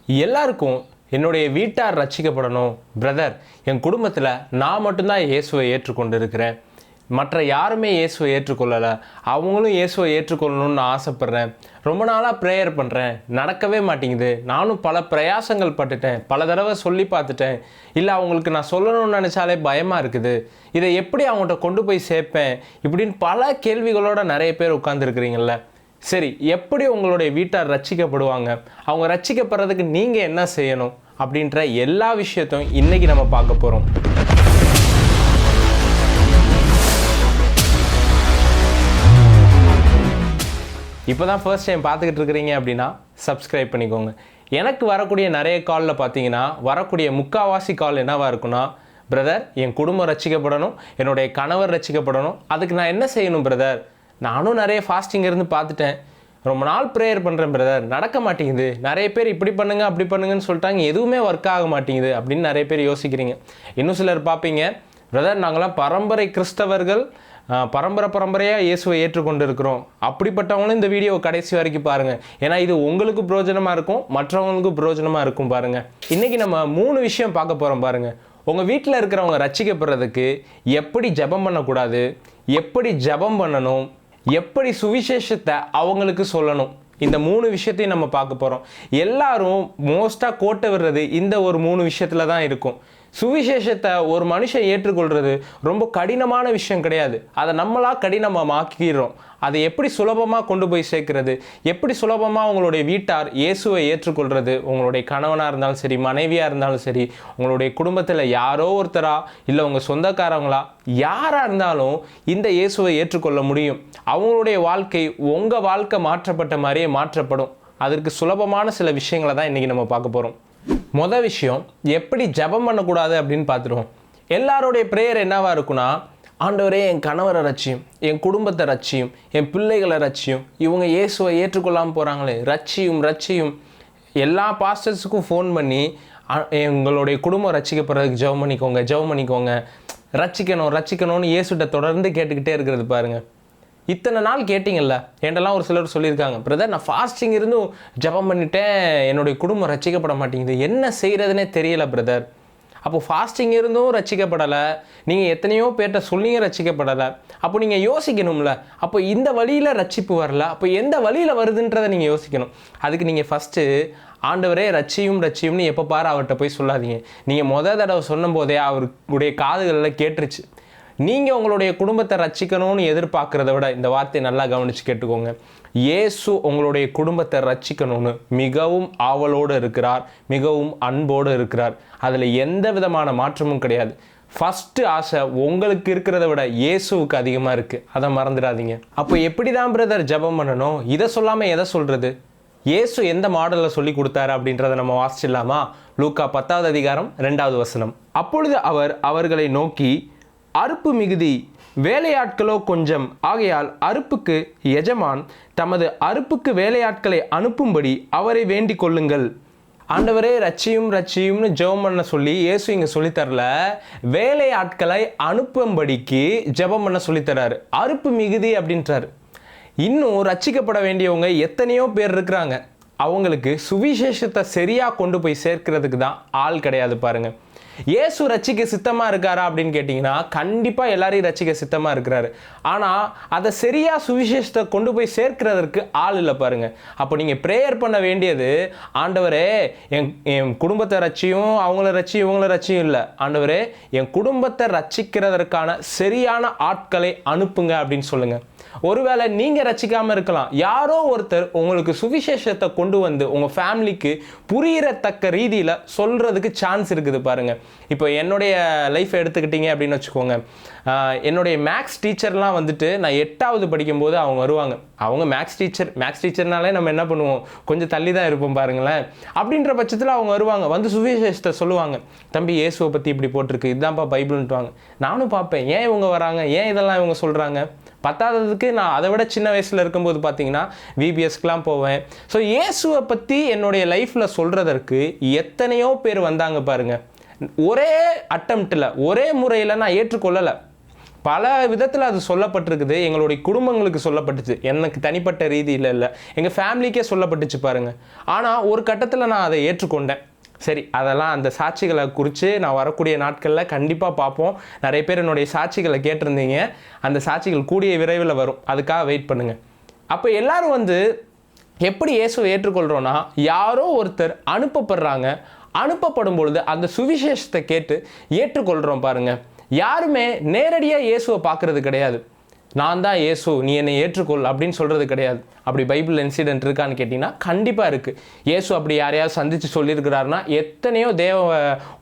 எல்லாருக்கும் என்னுடைய வீட்டார் ரட்சிக்கப்படணும். பிரதர், என் குடும்பத்தில் நான் மட்டும்தான் இயேசுவை ஏற்றுக்கொண்டு இருக்கிறேன், மற்ற யாருமே இயேசுவை ஏற்றுக்கொள்ளலை, அவங்களும் இயேசுவை ஏற்றுக்கொள்ளணும்னு நான் ஆசைப்பட்றேன், ரொம்ப நாளாக ப்ரேயர் பண்ணுறேன், நடக்கவே மாட்டேங்குது, நானும் பல பிரயாசங்கள் பட்டுட்டேன், பல தடவை சொல்லி பார்த்துட்டேன், இல்லை அவங்களுக்கு நான் சொல்லணும்னு நினச்சாலே பயமாக இருக்குது, இதை எப்படி அவங்கள்ட்ட கொண்டு போய் சேர்ப்பேன், இப்படின்னு பல கேள்விகளோட நிறைய பேர் உட்காந்துருக்குறீங்கள. சரி, எப்படி உங்களுடைய வீட்டார் ரட்சிக்கப்படுவாங்க, அவங்க ரட்சிக்கப்படுறதுக்கு நீங்கள் என்ன செய்யணும் அப்படின்ற எல்லா விஷயத்தையும் இன்றைக்கி நம்ம பார்க்க போகிறோம். இப்போ தான் ஃபர்ஸ்ட் டைம் பார்த்துக்கிட்டு இருக்கிறீங்க அப்படின்னா சப்ஸ்கிரைப் பண்ணிக்கோங்க. எனக்கு வரக்கூடிய நிறைய காலில் பார்த்தீங்கன்னா வரக்கூடிய முக்கால்வாசி கால் என்னவாக இருக்குன்னா, பிரதர் என் குடும்பம் ரட்சிக்கப்படணும், என்னுடைய கணவர் ரட்சிக்கப்படணும், அதுக்கு நான் என்ன செய்யணும் பிரதர், நானும் நிறைய ஃபாஸ்டிங் இருந்து பார்த்துட்டேன், ரொம்ப நாள் ப்ரேயர் பண்ணுறேன் பிரதர், நடக்க மாட்டேங்குது, நிறைய பேர் இப்படி பண்ணுங்க அப்படி பண்ணுங்கன்னு சொல்லிட்டாங்க, எதுவுமே ஒர்க் ஆக மாட்டேங்குது அப்படின்னு நிறைய பேர் யோசிக்கிறீங்க. இன்னும் சிலர் பார்ப்பீங்க, பிரதர் நாங்களாம் பரம்பரை கிறிஸ்தவர்கள், பரம்பரையாக இயேசுவை ஏற்றுக்கொண்டு இருக்கிறோம், அப்படிப்பட்டவங்களும் இந்த வீடியோ கடைசி வரைக்கும் பாருங்கள், ஏன்னா இது உங்களுக்கு பிரயோஜனமாக இருக்கும், மற்றவங்களுக்கும் பிரயோஜனமாக இருக்கும். பாருங்கள், இன்றைக்கி நம்ம 3 விஷயம் பார்க்க போகிறோம். பாருங்கள், உங்கள் வீட்டில் இருக்கிறவங்க ரட்சிக்கப்படுறதுக்கு எப்படி ஜெபம் பண்ணக்கூடாது, எப்படி ஜெபம் பண்ணணும், எப்படி சுவிசேஷத்தை அவங்களுக்கு சொல்லணும், இந்த 3 விஷயத்தையும் நம்ம பார்க்க போகிறோம். எல்லாரும் மோஸ்ட்டாக கோட்டை விடுறது இந்த ஒரு 3 விஷயத்தில் தான் இருக்கும். சுவிசேஷத்தை ஒரு மனுஷன் ஏற்றுக்கொள்கிறது ரொம்ப கடினமான விஷயம் கிடையாது, அதை நம்மளாக கடினமாக்கிடுறோம். அதை எப்படி சுலபமாக கொண்டு போய் சேர்க்கறது, எப்படி சுலபமாக உங்களுடைய வீட்டார் இயேசுவை ஏற்றுக்கொள்கிறது, உங்களுடைய கணவனாக இருந்தாலும் சரி, மனைவியாக இருந்தாலும் சரி, உங்களுடைய குடும்பத்தில் யாரோ ஒருத்தரா இல்லை உங்கள் சொந்தக்காரங்களா யாராக இருந்தாலும் இந்த இயேசுவை ஏற்றுக்கொள்ள முடியும். அவங்களுடைய வாழ்க்கை உங்கள் வாழ்க்கை மாற்றப்பட்ட மாதிரியே மாற்றப்படும். அதற்கு சுலபமான சில விஷயங்களை தான் இன்றைக்கி நம்ம பார்க்க போகிறோம். மொதல் விஷயம், எப்படி ஜெபம் பண்ணக்கூடாது அப்படின்னு பார்த்துருவோம். எல்லாருடைய ப்ரேயர் என்னவா இருக்குன்னா, ஆண்டவரே என் கணவரை ரட்சியும், என் குடும்பத்தை ரட்சியும், என் பிள்ளைகளை ரட்சியும், இவங்க இயேசுவை ஏற்றுக்கொள்ளாமல் போகிறாங்களே ரட்சியும் ரட்சியும். எல்லா பாஸ்டர்ஸுக்கும் ஃபோன் பண்ணி எங்களுடைய குடும்பம் ரட்சிக்கப்படுறதுக்கு ஜெபம் பண்ணிக்கோங்க, ரட்சிக்கணும்னு இயேசுகிட்ட தொடர்ந்து கேட்டுக்கிட்டே இருக்கிறது. பாருங்கள், இத்தனை நாள் கேட்டிங்கல்ல, என்கிட்டலாம் ஒரு சிலர் சொல்லியிருக்காங்க, பிரதர் நான் ஃபாஸ்டிங் இருந்தும் ஜெபம் பண்ணிட்டேன், என்னுடைய குடும்பம் ரட்சிக்கப்பட மாட்டேங்குது, என்ன செய்கிறதுனே தெரியல பிரதர். அப்போ ஃபாஸ்டிங் இருந்தும் ரட்சிக்கப்படலை, நீங்கள் எத்தனையோ பேர்கிட்ட சொல்லியும் ரட்சிக்கப்படலை, அப்போ நீங்கள் யோசிக்கணும்ல, அப்போ இந்த வழியில் ரட்சிப்பு வரல, அப்போ எந்த வழியில் வருதுன்றதை நீங்கள் யோசிக்கணும். அதுக்கு நீங்கள் ஃபஸ்ட்டு ஆண்டவரே ரட்சியும்னு எப்போ பாரு அவர்கிட்ட போய் சொல்லாதீங்க. நீங்கள் முதல் தடவை சொன்னும் போதே அவருடைய காதுகளில் கேட்டுருச்சு. நீங்கள் உங்களுடைய குடும்பத்தை ரட்சிக்கணும்னு எதிர்பார்க்குறத விட இந்த வார்த்தையை நல்லா கவனித்து கேட்டுக்கோங்க, இயேசு உங்களுடைய குடும்பத்தை ரட்சிக்கணும்னு மிகவும் ஆவலோடு இருக்கிறார், மிகவும் அன்போடு இருக்கிறார். அதில் எந்த விதமான மாற்றமும் கிடையாது. ஃபஸ்ட்டு ஆசை உங்களுக்கு இருக்கிறத விட இயேசுவுக்கு அதிகமாக இருக்குது, அதை மறந்துடாதீங்க. அப்போ எப்படி தான் பிரதர் ஜெபம் பண்ணணும், இதை சொல்லாமல் எதை சொல்கிறது, இயேசு எந்த மாடலில் சொல்லி கொடுத்தாரு அப்படின்றத நம்ம வாசிச்சிடலாமா? லூக்கா 10வது அதிகாரம் 2வது வசனம். அப்பொழுது அவர் அவர்களை நோக்கி, அறுப்பு மிகுதி, வேலையாட்களோ கொஞ்சம், ஆகையால் அறுப்புக்கு எஜமான் தமது அறுப்புக்கு வேலையாட்களை அனுப்பும்படி அவரை வேண்டிக் கொள்ளுங்கள். ஆண்டவரே ரட்சியும்னு ஜெபம் பண்ண சொல்லி இயேசு இங்கே சொல்லித்தரல, வேலையாட்களை அனுப்பும்படிக்கு ஜெபம் பண்ண சொல்லித்தராரு. அறுப்பு மிகுதி அப்படின்றாரு. இன்னும் ரட்சிக்கப்பட வேண்டியவங்க எத்தனையோ பேர் இருக்கிறாங்க, அவங்களுக்கு சுவிசேஷத்தை சரியாக கொண்டு போய் சேர்க்கிறதுக்கு தான் ஆள் கிடையாது. பாருங்கள், இயேசு ரட்சிக்க சித்தமாக இருக்காரா அப்படின்னு கேட்டிங்கன்னா கண்டிப்பாக எல்லாரையும் ரட்சிக்க சித்தமாக இருக்கிறாரு. ஆனால் அதை சரியாக சுவிசேஷத்தை கொண்டு போய் சேர்க்கிறதற்கு ஆள் இல்லை. பாருங்கள், அப்போ நீங்கள் ப்ரேயர் பண்ண வேண்டியது, ஆண்டவரே என் குடும்பத்தை ரட்சியும், அவங்கள ரட்சியும் இவங்கள ரட்சியும் இல்லை, ஆண்டவரே என் குடும்பத்தை ரட்சிக்கிறதற்கான சரியான ஆட்களை அனுப்புங்க அப்படின்னு சொல்லுங்கள். ஒருவேளை நீங்கள் ரட்சிக்காமல் இருக்கலாம், யாரோ ஒருத்தர் உங்களுக்கு சுவிசேஷத்தை கொண்டு வந்து உங்கள் ஃபேமிலிக்கு புரியத்தக்க ரீதியில் சொல்கிறதுக்கு சான்ஸ் இருக்குது. பாருங்கள், இப்போ என்னுடைய லைஃப்பை எடுத்துக்கிட்டீங்க அப்படின்னு வச்சுக்கோங்க, என்னுடைய மேக்ஸ் டீச்சர்லாம் வந்துட்டு நான் 8வது படிக்கும்போது அவங்க வருவாங்க. அவங்க மேக்ஸ் டீச்சர்னாலே நம்ம என்ன பண்ணுவோம், கொஞ்சம் தள்ளி தான் இருப்போம் பாருங்களேன். அப்படின்ற பட்சத்தில் அவங்க வருவாங்க, வந்து சுவிசேஷத்தை சொல்லுவாங்க, தம்பி இயேசுவை பற்றி இப்படி போட்டிருக்கு, இதுதான்ப்பா பைபிள்ன்ட்டுவாங்க. நானும் பார்ப்பேன், ஏன் இவங்க வராங்க, ஏன் இதெல்லாம் இவங்க சொல்கிறாங்க. 10வதுக்கு நான் அதை விட சின்ன வயசில் இருக்கும்போது பார்த்தீங்கன்னா விபிஎஸ்க்கெலாம் போவேன். ஸோ இயேசுவை பற்றி என்னுடைய லைஃப்பில் சொல்கிறதற்கு எத்தனையோ பேர் வந்தாங்க. பாருங்கள், ஒரே அட்டம்ப்டில் ஒரே முறையில் நான் ஏற்றுக்கொள்ளலை, பல விதத்தில் அது சொல்லப்பட்டிருக்குது. எங்களுடைய குடும்பங்களுக்கு சொல்லப்பட்டுச்சு, எனக்கு தனிப்பட்ட ரீதியில் இல்லை, எங்கள் ஃபேமிலிக்கே சொல்லப்பட்டுச்சு பாருங்கள். ஆனால் ஒரு கட்டத்தில் நான் அதை ஏற்றுக்கொண்டேன். சரி, அதெல்லாம் அந்த சாட்சிகளை குறித்து நான் வரக்கூடிய நாட்களில் கண்டிப்பாக பார்ப்போம். நிறைய பேர் என்னுடைய சாட்சிகளை கேட்டிருந்தீங்க. அந்த சாட்சிகள் கூடிய விரைவில் வரும், அதுக்காக வெயிட் பண்ணுங்கள். அப்போ எல்லாரும் வந்து எப்படி இயேசுவை ஏற்றுக்கொள்கிறோன்னா, யாரோ ஒருத்தர் அனுப்பப்படுறாங்க, அனுப்பப்படும் பொழுது அந்த சுவிசேஷத்தை கேட்டு ஏற்றுக்கொள்கிறோம் பாருங்கள். யாருமே நேரடியாக இயேசுவை பார்க்குறது கிடையாது. நான் தான் இயேசு, நீ என்னை ஏற்றுக்கொள் அப்படின்னு சொல்கிறது கிடையாது. அப்படி பைபிள் இன்சிடென்ட் இருக்கான்னு கேட்டிங்கன்னா கண்டிப்பாக இருக்குது. இயேசு அப்படி யாரையாவது சந்தித்து சொல்லியிருக்கிறாருன்னா எத்தனையோ தேவ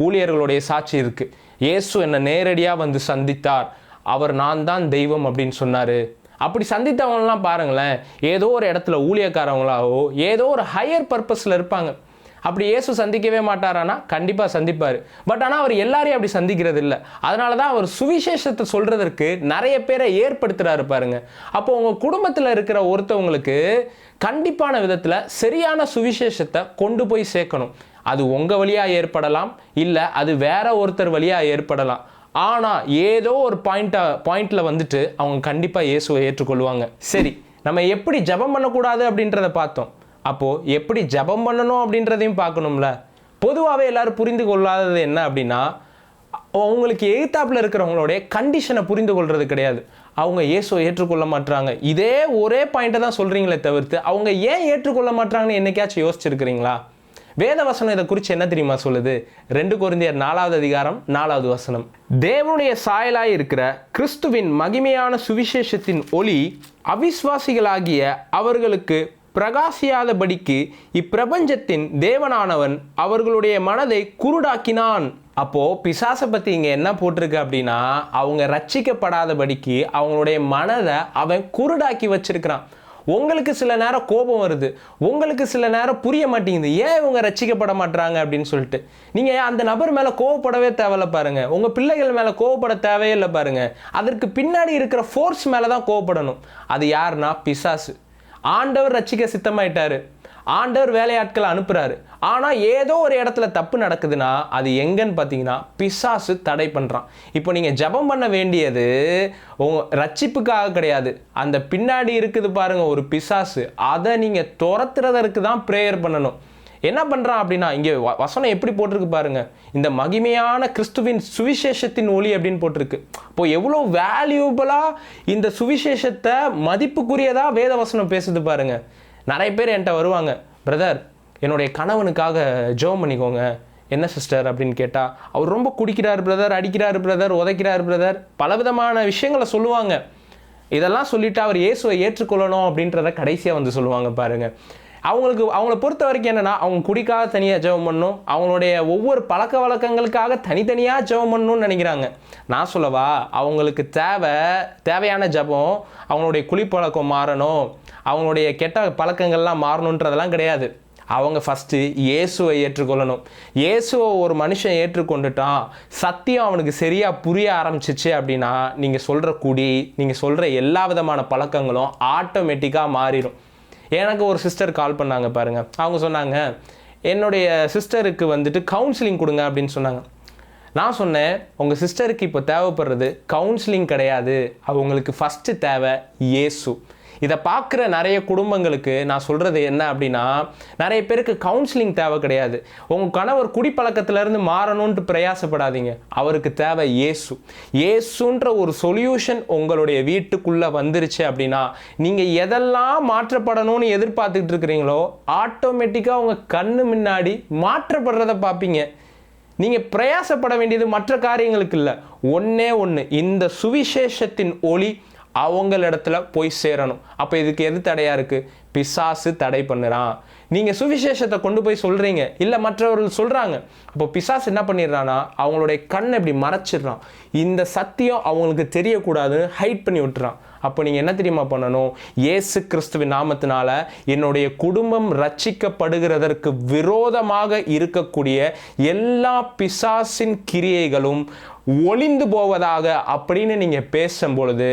ஊழியர்களுடைய சாட்சி இருக்குது. இயேசு என்னை நேரடியாக வந்து சந்தித்தார், அவர் நான் தான் தெய்வம் அப்படின்னு சொன்னார். அப்படி சந்தித்தவங்களாம் பாருங்களேன், ஏதோ ஒரு இடத்துல ஊழியக்காரவங்களாவோ ஏதோ ஒரு ஹையர் பர்பஸில் இருப்பாங்க. அப்படி இயேசு சந்திக்கவே மாட்டாரானா கண்டிப்பாக சந்திப்பார். பட் ஆனால் அவர் எல்லாரையும் அப்படி சந்திக்கிறது இல்லை. அதனால தான் அவர் சுவிசேஷத்தை சொல்கிறதற்கு நிறைய பேரை ஏற்படுத்துகிறாரு பாருங்க. அப்போ உங்கள் குடும்பத்தில் இருக்கிற ஒருத்தவங்களுக்கு கண்டிப்பான விதத்தில் சரியான சுவிசேஷத்தை கொண்டு போய் சேர்க்கணும். அது உங்கள் வழியாக ஏற்படலாம், இல்லை அது வேற ஒருத்தர் வழியாக ஏற்படலாம். ஆனால் ஏதோ ஒரு பாயிண்டில் வந்துட்டு அவங்க கண்டிப்பாக இயேசுவை ஏற்றுக்கொள்வாங்க. சரி, நம்ம எப்படி ஜெபம் பண்ணக்கூடாது அப்படின்றத பார்த்தோம். அப்போது எப்படி ஜெபம் பண்ணணும் அப்படின்றதையும் பார்க்கணும்ல. பொதுவாகவே எல்லாரும் புரிந்து கொள்ளாதது என்ன அப்படின்னா, அவங்களுக்கு எதிர்த்தாப்பில் இருக்கிறவங்களுடைய கண்டிஷனை புரிந்து கொள்வது கிடையாது. அவங்க இயேசுவை ஏற்றுக்கொள்ள மாட்டாங்க. இதே ஒரே பாயிண்ட்டை தான் சொல்கிறீங்களே தவிர்த்து அவங்க ஏன் ஏற்றுக்கொள்ள மாட்டாங்கன்னு என்னைக்காச்சும் யோசிச்சிருக்கிறீங்களா? வேதவசனம் இதை குறித்து என்ன தெரியுமா சொல்லுது? 2 கொரிந்தியர் 4வது அதிகாரம் 4வது வசனம். தேவனுடைய சாயலாய் இருக்கிற கிறிஸ்துவின் மகிமையான சுவிசேஷத்தின் ஒளி அவிஸ்வாசிகளாகிய அவர்களுக்கு பிரகாசியாதபடிக்கு இப்பிரபஞ்சத்தின் தேவனானவன் அவர்களுடைய மனதை குருடாக்கினான். அப்போ பிசாசை பற்றி இங்கே என்ன போட்டிருக்கு அப்படின்னா, அவங்க ரட்சிக்கப்படாதபடிக்கு அவங்களுடைய மனதை அவன் குருடாக்கி வச்சிருக்கிறான். உங்களுக்கு சில நேரம் கோபம் வருது, உங்களுக்கு சில நேரம் புரிய மாட்டேங்குது ஏன் இவங்க ரட்சிக்கப்பட மாட்டாங்க அப்படின்னு சொல்லிட்டு. நீங்கள் அந்த நபர் மேலே கோவப்படவே தேவையில்ல பாருங்க, உங்கள் பிள்ளைகள் மேலே கோவப்பட தேவையே இல்லை பாருங்க. அதற்கு பின்னாடி இருக்கிற ஃபோர்ஸ் மேலே தான் கோவப்படணும். அது யாருன்னா பிசாசு. ஆண்டவர் ரட்சிக்க சித்தமாயிட்டாரு, ஆண்டவர் வேலையாட்களை அனுப்புகிறாரு. ஆனால் ஏதோ ஒரு இடத்துல தப்பு நடக்குதுன்னா அது எங்கன்னு பார்த்தீங்கன்னா பிசாசு தடை பண்ணுறான். இப்போ நீங்கள் ஜெபம் பண்ண வேண்டியது உங்கள் ரட்சிப்புக்காக கிடையாது. அந்த பின்னாடி இருக்குது பாருங்கள் ஒரு பிசாசு, அதை நீங்கள் துரத்துறதற்கு தான் ப்ரேயர் பண்ணணும். என்ன பண்ணுறான் அப்படின்னா, இங்கே வசனம் எப்படி போட்டிருக்கு பாருங்க, இந்த மகிமையான கிறிஸ்துவின் சுவிசேஷத்தின் ஒளி அப்படின்னு போட்டிருக்கு. இப்போ எவ்வளோ வேல்யூபிளாக இந்த சுவிசேஷத்தை மதிப்புக்குரியதாக வேத வசனம் பேசுது பாருங்க. நிறைய பேர் என்கிட்ட வருவாங்க, பிரதர் என்னுடைய கணவனுக்காக ஜெபம் பண்ணிக்கோங்க. என்ன சிஸ்டர் அப்படின்னு கேட்டால், அவர் ரொம்ப குடிக்கிறார் பிரதர், அடிக்கிறார் பிரதர், உதைக்கிறார் பிரதர், பலவிதமான விஷயங்களை சொல்லுவாங்க. இதெல்லாம் சொல்லிவிட்டு அவர் இயேசுவை ஏற்றுக்கொள்ளணும் அப்படின்றத கடைசியாக வந்து சொல்லுவாங்க பாருங்கள். அவங்கள பொறுத்த வரைக்கும் என்னென்னா, அவங்க குடிக்காக தனியாக ஜெபம் பண்ணணும், அவங்களுடைய ஒவ்வொரு பழக்க வழக்கங்களுக்காக தனித்தனியாக ஜெபம் பண்ணணும்னு நினைக்கிறாங்க. நான் சொல்லவா, அவங்களுக்கு தேவையான ஜெபம் அவங்களுடைய குளிப்பழக்கம் மாறணும், அவங்களுடைய கெட்ட பழக்கங்கள்லாம் மாறணுன்றதெல்லாம் கிடையாது. அவங்க ஃபஸ்ட்டு இயேசுவை ஏற்றுக்கொள்ளணும். இயேசுவை ஒரு மனுஷன் ஏற்றுக்கொண்டுட்டான், சத்தியம் அவனுக்கு சரியாக புரிய ஆரம்பிச்சிச்சு அப்படின்னா நீங்கள் சொல்கிற குடி, நீங்கள் சொல்கிற எல்லா விதமான பழக்கங்களும் ஆட்டோமேட்டிக்காக மாறிடும். எனக்கு ஒரு சிஸ்டர் கால் பண்ணாங்க பாருங்கள். அவங்க சொன்னாங்க, என்னுடைய சிஸ்டருக்கு வந்துட்டு கவுன்சிலிங் கொடுங்க அப்படின்னு சொன்னாங்க. நான் சொன்னேன், உங்கள் சிஸ்டருக்கு இப்போ தேவைப்படுறது கவுன்சிலிங் கிடையாது, அவங்களுக்கு ஃபஸ்ட்டு தேவை இயேசு. இதை பார்க்குற நிறைய குடும்பங்களுக்கு நான் சொல்கிறது என்ன அப்படின்னா, நிறைய பேருக்கு கவுன்சிலிங் தேவை கிடையாது. உங்கள் கணவர் குடிப்பழக்கத்திலேருந்து மாறணுன்ட்டு பிரயாசப்படாதீங்க, அவருக்கு தேவை இயேசு. இயேசுன்ற ஒரு சொல்யூஷன் உங்களுடைய வீட்டுக்குள்ளே வந்துருச்சு அப்படின்னா, நீங்கள் எதெல்லாம் மாற்றப்படணும்னு எதிர்பார்த்துக்கிட்டு இருக்கிறீங்களோ ஆட்டோமேட்டிக்காக உங்கள் கண்ணு முன்னாடி மாற்றப்படுறத பார்ப்பீங்க. நீங்கள் பிரயாசப்பட வேண்டியது மற்ற காரியங்களுக்கு இல்லை, ஒன்றே ஒன்று, இந்த சுவிசேஷத்தின் ஒளி அவங்களிடத்துல போய் சேரணும். அப்போ இதுக்கு எது தடையாக இருக்குது? பிசாசு தடை பண்ணுறான். நீங்கள் சுவிசேஷத்தை கொண்டு போய் சொல்கிறீங்க, இல்லை மற்றவர்கள் சொல்கிறாங்க, அப்போ பிசாசு என்ன பண்ணிடுறான்னா அவங்களுடைய கண்ணை இப்படி மறைச்சிடுறான். இந்த சத்தியம் அவங்களுக்கு தெரியக்கூடாதுன்னு ஹைட் பண்ணி விட்டுறான். அப்போ நீங்கள் என்ன தெரியுமா பண்ணணும்? இயேசு கிறிஸ்துவின் நாமத்தினால என்னுடைய குடும்பம் ரட்சிக்கப்படுகிறதற்கு விரோதமாக இருக்கக்கூடிய எல்லா பிசாசின் கிரியைகளும் ஒளிந்து போவதாக அப்படின்னு நீங்கள் பேசும் பொழுது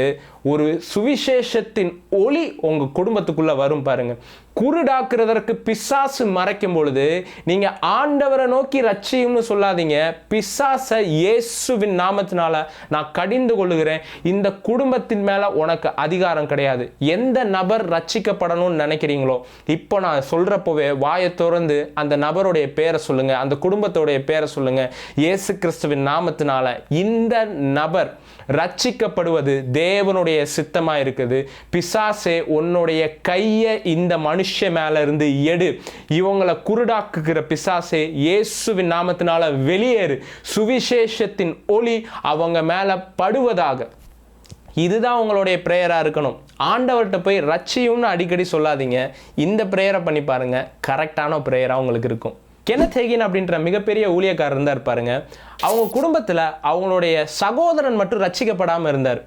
ஒரு சுவிசேஷத்தின் ஒளி உங்கள் குடும்பத்துக்குள்ளே வரும் பாருங்க. குருடாக்குறதற்கு பிசாசு மறைக்கும் பொழுது நீங்கள் ஆண்டவரை நோக்கி ரட்சியும்னு சொல்லாதீங்க. பிசாசை இயேசுவின் நாமத்தினால நான் கடிந்து கொள்ளுகிறேன். இந்த குடும்பத்தின் மேலே உனக்கு அதிகாரம் கிடையாது. எந்த நபர் ரட்சிக்கப்படணும்னு நினைக்கிறீங்களோ இப்போ நான் சொல்கிறப்போவே வாயை திறந்து அந்த நபருடைய பேரை சொல்லுங்க, அந்த குடும்பத்தோடைய பேரை சொல்லுங்க. இயேசு கிறிஸ்துவின் நாமத்தினால இந்த நபர் ரட்சிக்கப்படுவது தேவனுடைய சித்தமா இருக்குது. பிசாசே உன்னுடைய கையை இந்த மனுஷ மேல இருந்து எடு. இவங்களை குருடாக்குகிற பிசாசே இயேசுவின் நாமத்தினால வெளியேறு. சுவிசேஷத்தின் ஒளி அவங்க மேல படுவதாக. இதுதான் உங்களுடைய பிரேயரா இருக்கணும். ஆண்டவர்கிட்ட போய் ரட்சியும்னு அடிக்கடி சொல்லாதீங்க. இந்த பிரேயரை பண்ணி பாருங்க, கரெக்டான பிரேயரா உங்களுக்கு இருக்கும். கென்னத் ஹேகின் அப்படின்ற மிகப்பெரிய ஊழியக்காரர் இருந்தார் பாருங்க. அவங்க குடும்பத்தில் அவங்களுடைய சகோதரன் மட்டும் ரட்சிக்கப்படாமல் இருந்தார்.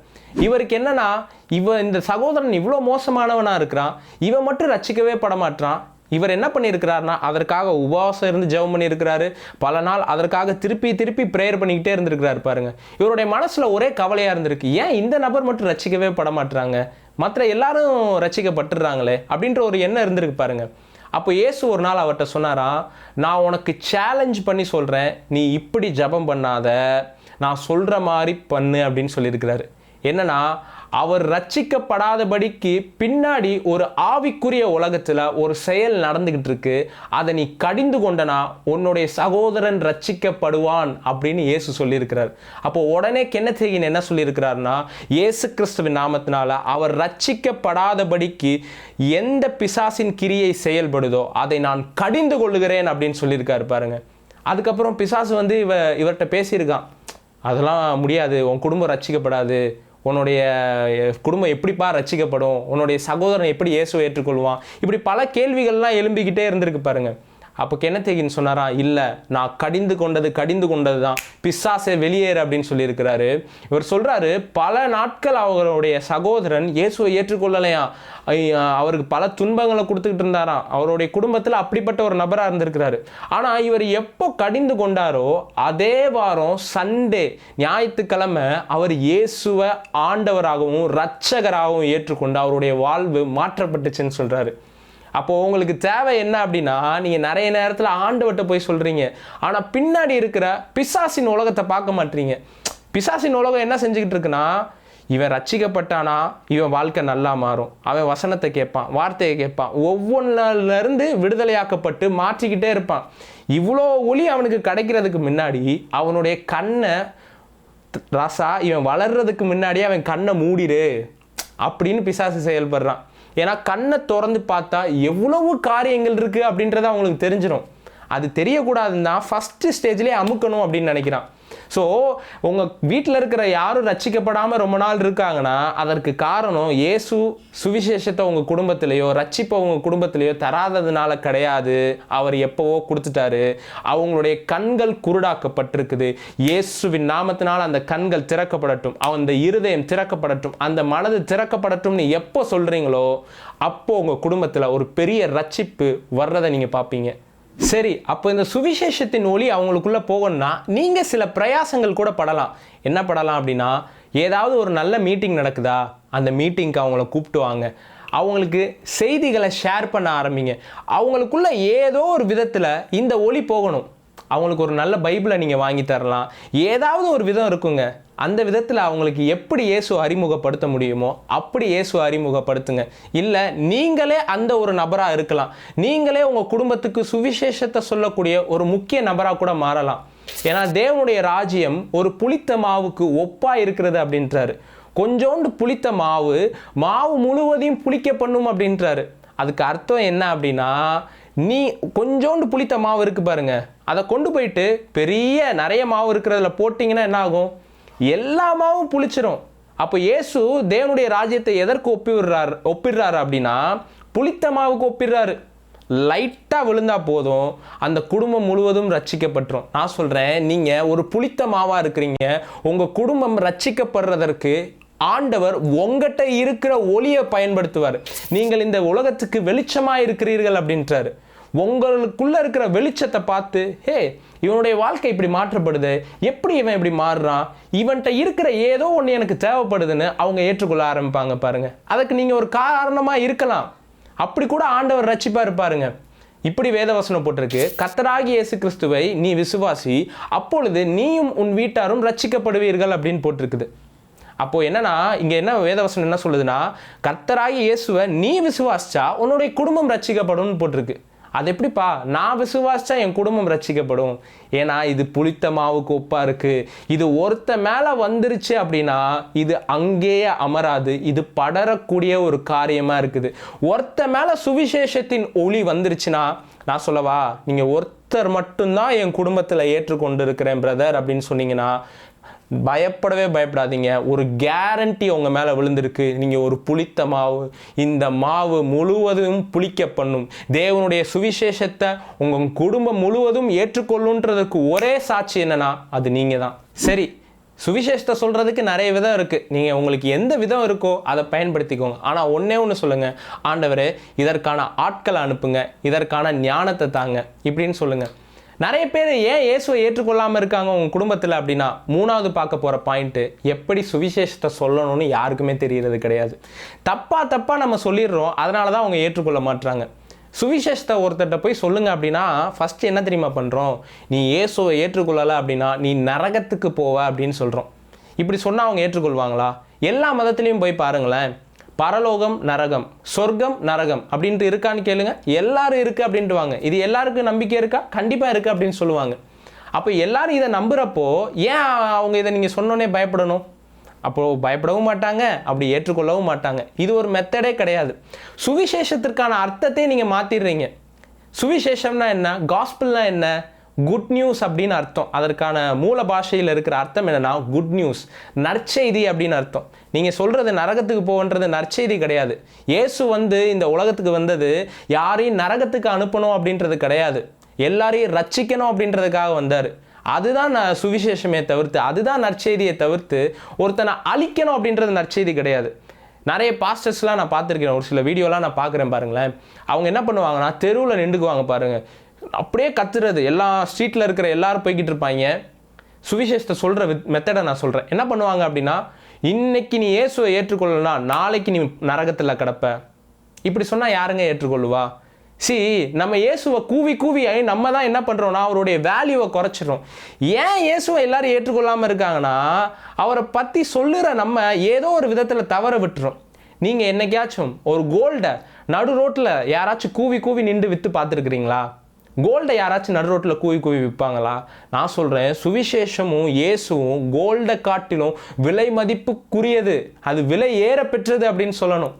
இவருக்கு என்னன்னா, இந்த சகோதரன் இவ்வளோ மோசமானவனாக இருக்கிறான், இவன் மட்டும் ரட்சிக்கவே பட மாட்டான். இவர் என்ன பண்ணியிருக்கிறாருன்னா அதற்காக உபவாசம் இருந்து ஜெபம் பண்ணியிருக்கிறாரு. பல நாள் அதற்காக திருப்பி பிரேயர் பண்ணிக்கிட்டே இருந்திருக்கிறாரு பாருங்க. இவருடைய மனசுல ஒரே கவலையாக இருந்திருக்கு, ஏன் இந்த நபர் மட்டும் ரட்சிக்கவே பட மாட்டாங்க, மற்ற எல்லாரும் ரட்சிக்கப்பட்டுறாங்களே அப்படின்ற ஒரு எண்ணம் இருந்திருக்கு பாருங்க. அப்போ இயேசு ஒரு நாள் அவர்கிட்ட சொன்னாராம், நான் உனக்கு சேலஞ்ச் பண்ணி சொல்கிறேன், நீ இப்படி ஜெபம் பண்ணாத, நான் சொல்கிற மாதிரி பண்ணு அப்படின்னு சொல்லியிருக்கிறாரு. என்னன்னா, அவர் ரட்சிக்கப்படாதபடிக்கு பின்னாடி ஒரு ஆவிக்குரிய உலகத்தில் ஒரு செயல் நடந்துகிட்டு இருக்கு. அதை நீ கடிந்து கொண்டனா உன்னுடைய சகோதரன் ரட்சிக்கப்படுவான் அப்படின்னு இயேசு சொல்லியிருக்கிறார். அப்போ உடனே கென்னத் ஹேகின் என்ன சொல்லியிருக்கிறார்னா, இயேசு கிறிஸ்துவின் நாமத்தினால அவர் ரட்சிக்கப்படாதபடிக்கு எந்த பிசாசின் கிரியை செயல்படுதோ அதை நான் கடிந்து கொள்ளுகிறேன் அப்படின்னு சொல்லியிருக்காரு பாருங்க. அதுக்கப்புறம் பிசாசு வந்து இவர்கிட்ட பேசியிருக்கான், அதெல்லாம் முடியாது, உன் குடும்பம் ரட்சிக்கப்படாது, உன்னுடைய குடும்பம் எப்படிப்பா ரட்சிக்கப்படும், உன்னுடைய சகோதரன் எப்படி இயேசுவை ஏற்றுக்கொள்வான், இப்படி பல கேள்விகள்லாம் எழும்பிக்கிட்டே இருந்திருக்கு பாருங்க. அப்போ கென்னத் ஹேகின் சொன்னாரா, இல்லை, நான் கடிந்து கொண்டது தான், பிசாசே வெளியேறு அப்படின்னு சொல்லியிருக்கிறாரு. இவர் சொல்கிறாரு, பல நாட்கள் அவருடைய சகோதரன் இயேசுவை ஏற்றுக்கொள்ளலையா, அவருக்கு பல துன்பங்களை கொடுத்துக்கிட்டு இருந்தாராம். அவருடைய குடும்பத்தில் அப்படிப்பட்ட ஒரு நபராக இருந்திருக்கிறாரு. ஆனால் இவர் எப்போ கடிந்து கொண்டாரோ அதே வாரம் சண்டே ஞாயிற்றுக்கிழமை அவர் இயேசுவை ஆண்டவராகவும் இரட்சகராகவும் ஏற்றுக்கொண்டு அவருடைய வாழ்வு மாற்றப்பட்டுச்சுன்னு சொல்கிறாரு. அப்போ உங்களுக்கு தேவை என்ன அப்படின்னா, நீங்கள் நிறைய நேரத்தில் ஆண்டவர்கிட்ட போய் சொல்கிறீங்க, ஆனால் பின்னாடி இருக்கிற பிசாசின் உலகத்தை பார்க்க மாட்டீங்க. பிசாசின் உலகம் என்ன செஞ்சுக்கிட்டு இருக்குன்னா, இவன் ரட்சிக்கப்பட்டானா இவன் வாழ்க்கை நல்லா மாறும், அவன் வசனத்தை கேட்பான், வார்த்தையை கேட்பான், ஒவ்வொன்றிலிருந்து விடுதலையாக்கப்பட்டு மாற்றிக்கிட்டே இருப்பான். இவ்வளோ ஒளி அவனுக்கு கிடைக்கிறதுக்கு முன்னாடி அவனுடைய கண்ணை ராசா இவன் வளர்றதுக்கு முன்னாடி அவன் கண்ணை மூடிடு அப்படின்னு பிசாசு செயல்படுறான். ஏன்னா கண்ணை திறந்து பார்த்தா எவ்வளவு காரியங்கள் இருக்குது அப்படின்றத அவங்களுக்கு தெரிஞ்சிடும். அது தெரியக்கூடாதுன்னா ஃபஸ்ட்டு ஸ்டேஜ்லேயே அமுக்கணும் அப்படின்னு நினைக்கிறான். ஸோ உங்கள் வீட்டில் இருக்கிற யாரும் ரட்சிக்கப்படாமல் ரொம்ப நாள் இருக்காங்கன்னா அதற்கு காரணம் இயேசு சுவிசேஷத்தை உங்கள் குடும்பத்திலேயோ ரட்சிப்பை உங்கள் குடும்பத்திலேயோ தராததுனால கிடையாது. அவர் எப்போவோ கொடுத்துட்டாரு. அவங்களுடைய கண்கள் குருடாக்கப்பட்டிருக்குது. இயேசுவின் நாமத்தினால் அந்த கண்கள் திறக்கப்படட்டும், அந்த இருதயம் திறக்கப்படட்டும், அந்த மனது திறக்கப்படட்டும்னு எப்போ சொல்கிறீங்களோ அப்போ உங்கள் குடும்பத்தில் ஒரு பெரிய ரட்சிப்பு வர்றதை நீங்கள் பார்ப்பீங்க. சரி, அப்போ இந்த சுவிசேஷத்தின் ஒளி அவங்களுக்குள்ளே போகணும்னா நீங்கள் சில பிரயாசங்கள் கூட படலாம். என்ன படலாம் அப்படின்னா, ஏதாவது ஒரு நல்ல மீட்டிங் நடக்குதா, அந்த மீட்டிங்க்கு அவங்கள கூப்பிட்டு வாங்க, அவங்களுக்கு செய்திகளை ஷேர் பண்ண ஆரம்பிங்க. அவங்களுக்குள்ள ஏதோ ஒரு விதத்தில் இந்த ஒளி போகணும். அவங்களுக்கு ஒரு நல்ல பைபிளை நீங்கள் வாங்கி தரலாம். ஏதாவது ஒரு விதம் இருக்குங்க. அந்த விதத்தில் அவங்களுக்கு எப்படி இயேசு அறிமுகப்படுத்த முடியுமோ அப்படி இயேசு அறிமுகப்படுத்துங்க. இல்லை நீங்களே அந்த ஒரு நபராக இருக்கலாம். நீங்களே உங்கள் குடும்பத்துக்கு சுவிசேஷத்தை சொல்லக்கூடிய ஒரு முக்கிய நபராக கூட மாறலாம். ஏன்னா தேவனுடைய ராஜ்யம் ஒரு புளித்த மாவுக்கு ஒப்பாக இருக்கிறது அப்படின்றாரு. கொஞ்சோண்டு புளித்த மாவு முழுவதையும் புளிக்க பண்ணும் அப்படின்றாரு. அதுக்கு அர்த்தம் என்ன அப்படின்னா, நீ கொஞ்சோண்டு புளித்த மாவு இருக்கு பாருங்க, அதை கொண்டு போயிட்டு நிறைய மாவு இருக்கிறதுல போட்டிங்கன்னா என்ன ஆகும்? எல்லா மாவும் புளிச்சிரும். அப்போ இயேசு தேவனுடைய ராஜ்யத்தை எதற்கு ஒப்பிடுறாரு அப்படின்னா, புளித்த மாவுக்கு ஒப்பிடுறாரு. லைட்டாக விழுந்தா போதும், அந்த குடும்பம் முழுவதும் ரட்சிக்கப்பட்டுரும். நான் சொல்கிறேன், நீங்கள் ஒரு புளித்த மாவாக இருக்கிறீங்க, உங்கள் குடும்பம் ரட்சிக்கப்படுறதற்கு ஆண்டவர் உங்ககிட்ட இருக்கிற ஒளியை பயன்படுத்துவார். நீங்கள் இந்த உலகத்துக்கு வெளிச்சமாக இருக்கிறீர்கள் அப்படின்றாரு. உங்களுக்குள்ள இருக்கிற வெளிச்சத்தை பார்த்து, ஹே, இவனுடைய வாழ்க்கை இப்படி மாற்றப்படுது, எப்படி இவன் இப்படி மாறுறான், இவன்கிட்ட இருக்கிற ஏதோ ஒன்று எனக்கு தேவைப்படுதுன்னு அவங்க ஏற்றுக்கொள்ள ஆரம்பிப்பாங்க பாருங்க. அதுக்கு நீங்கள் ஒரு காரணமாக இருக்கலாம். அப்படி கூட ஆண்டவர் ரட்சிப்பா இருப்பாருங்க. இப்படி வேதவசனம் போட்டிருக்கு, கர்த்தராகிய இயேசு கிறிஸ்துவை நீ விசுவாசி, அப்பொழுது நீயும் உன் வீட்டாரும் ரட்சிக்கப்படுவீர்கள் அப்படின்னு போட்டிருக்குது. அப்போ என்னன்னா, இங்க என்ன வேதவசனம் என்ன சொல்லுதுன்னா, கர்த்தராகிய இயேசுவை நீ விசுவாசிச்சா உன்னுடைய குடும்பம் ரட்சிக்கப்படும் போட்டிருக்கு. அது எப்படிப்பா, நான் விசுவாசிச்சா என் குடும்பம் ரட்சிக்கப்படும்? ஏன்னா இது புளித்த மாவுக்கு ஒப்பா இருக்கு. இது ஒருத்த மேல வந்துருச்சு அப்படின்னா இது அங்கேயே அமராது, இது படரக்கூடிய ஒரு காரியமா இருக்குது. ஒருத்த மேல சுவிசேஷத்தின் ஒளி வந்துருச்சுன்னா, நான் சொல்லவா, நீங்க ஒருத்தர் மட்டும்தான் என் குடும்பத்தில் ஏற்றுக்கொண்டு இருக்கிறேன் பிரதர் அப்படின்னு சொன்னீங்கன்னா பயப்படவே பயப்படாதீங்க. ஒரு கேரண்டி உங்க மேல விழுந்திருக்கு. நீங்க ஒரு புளித்த மாவு, இந்த மாவு முழுவதும் புளிக்க பண்ணும். தேவனுடைய சுவிசேஷத்தை உங்க குடும்பம் முழுவதும் ஏற்றுக்கொள்ளுன்றதுக்கு ஒரே சாட்சி என்னன்னா அது நீங்க தான். சரி, சுவிசேஷத்தை சொல்றதுக்கு நிறைய விதம் இருக்கு. நீங்க உங்களுக்கு எந்த விதம் இருக்கோ அதை பயன்படுத்திக்கோங்க. ஆனா ஒன்னே ஒன்று சொல்லுங்க, ஆண்டவரே இதற்கான ஆட்களை அனுப்புங்க, இதற்கான ஞானத்தை தாங்க இப்படின்னு சொல்லுங்க. நிறைய பேர் ஏன் இயேசுவை ஏற்றுக்கொள்ளாமல் இருக்காங்க உங்கள் குடும்பத்தில் அப்படின்னா, மூணாவது பார்க்க போகிற பாயிண்ட்டு, எப்படி சுவிசேஷத்தை சொல்லணும்னு யாருக்குமே தெரியறது கிடையாது. தப்பாக நம்ம சொல்லிடுறோம், அதனால தான் அவங்க ஏற்றுக்கொள்ள மாட்டுறாங்க. சுவிசேஷத்தை ஒருத்தர்கிட்ட போய் சொல்லுங்க அப்படின்னா ஃபஸ்ட்டு என்ன தெரியுமா பண்ணுறோம், நீ இயேசுவை ஏற்றுக்கொள்ளலை அப்படின்னா நீ நரகத்துக்கு போவ அப்படின்னு சொல்கிறோம். இப்படி சொன்னால் அவங்க ஏற்றுக்கொள்வாங்களா? எல்லா மதத்துலேயும் போய் பாருங்களேன், பரலோகம் நரகம், சொர்க்கம் நரகம் அப்படின்ட்டு இருக்கான்னு கேளுங்க, எல்லாரும் இருக்குது அப்படின்ட்டு வாங்க. இது எல்லாருக்கும் நம்பிக்கை இருக்கா? கண்டிப்பாக இருக்குது அப்படின்னு சொல்லுவாங்க. அப்போ எல்லாரும் இதை நம்புகிறப்போ ஏன் அவங்க இதை நீங்கள் சொன்னோன்னே பயப்படணும்? அப்போது பயப்படவும் மாட்டாங்க, அப்படி ஏற்றுக்கொள்ளவும் மாட்டாங்க. இது ஒரு மெத்தடே கிடையாது. சுவிசேஷத்திற்கான அர்த்தத்தை நீங்கள் மாற்றிடுறீங்க. சுவிசேஷம்னா என்ன, காஸ்பிள்னா என்ன, குட் நியூஸ் அப்படின்னு அர்த்தம். அதற்கான மூல பாஷையில் இருக்கிற அர்த்தம் என்னன்னா குட் நியூஸ், நற்செய்தி அப்படின்னு அர்த்தம். நீங்கள் சொல்கிறது நரகத்துக்கு போகன்றது நற்செய்தி கிடையாது. இயேசு இந்த உலகத்துக்கு வந்தது யாரையும் நரகத்துக்கு அனுப்பணும் அப்படின்றது கிடையாது, எல்லாரையும் ரட்சிக்கணும் அப்படின்றதுக்காக வந்தார். அதுதான் சுவிசேஷமே தவிர்த்து, அதுதான் நற்செய்தியை தவிர்த்து ஒருத்தனை அழிக்கணும் அப்படின்றது நற்செய்தி கிடையாது. நிறைய பாஸ்டர்ஸ்லாம் நான் பார்த்துருக்கேன், ஒரு சில வீடியோலாம் நான் பார்க்குறேன் பாருங்களேன். அவங்க என்ன பண்ணுவாங்கன்னா தெருவில் நின்றுக்குவாங்க பாருங்கள், அப்படியே கத்துறது, எல்லா ஸ்ட்ரீட்டில் இருக்கிற எல்லாரும் போய்கிட்டு இருப்பாங்க. சுவிசேஷத்தை சொல்கிற மெத்தடை நான் சொல்கிறேன். என்ன பண்ணுவாங்க அப்படின்னா, இன்னைக்கு நீ இயேசுவை ஏற்றுக்கொள்ளனா நாளைக்கு நீ நரகத்தில் கிடப்ப, இப்படி சொன்னால் யாருங்க ஏற்றுக்கொள்ளுவா? நம்ம இயேசுவை கூவி நம்ம தான் என்ன பண்ணுறோம்னா அவருடைய வேல்யூவை குறைச்சிடும். ஏன் இயேசுவை எல்லாரும் ஏற்றுக்கொள்ளாமல் இருக்காங்கன்னா, அவரை பற்றி சொல்லுற நம்ம ஏதோ ஒரு விதத்தில் தவற விட்டுறோம். நீங்கள் என்னைக்காச்சும் ஒரு கோல்டை நடு ரோட்டில் யாராச்சும் கூவி நின்று விற்று பார்த்துருக்குறீங்களா? கோல்டை யாராச்சும் நடு ரோட்டில் கூவி விற்பாங்களா? நான் சொல்கிறேன், சுவிசேஷமும் இயேசுவும் கோல்டை காட்டிலும் விலை மதிப்புக்குரியது, அது விலை ஏற பெற்றது அப்படின்னு சொல்லணும்.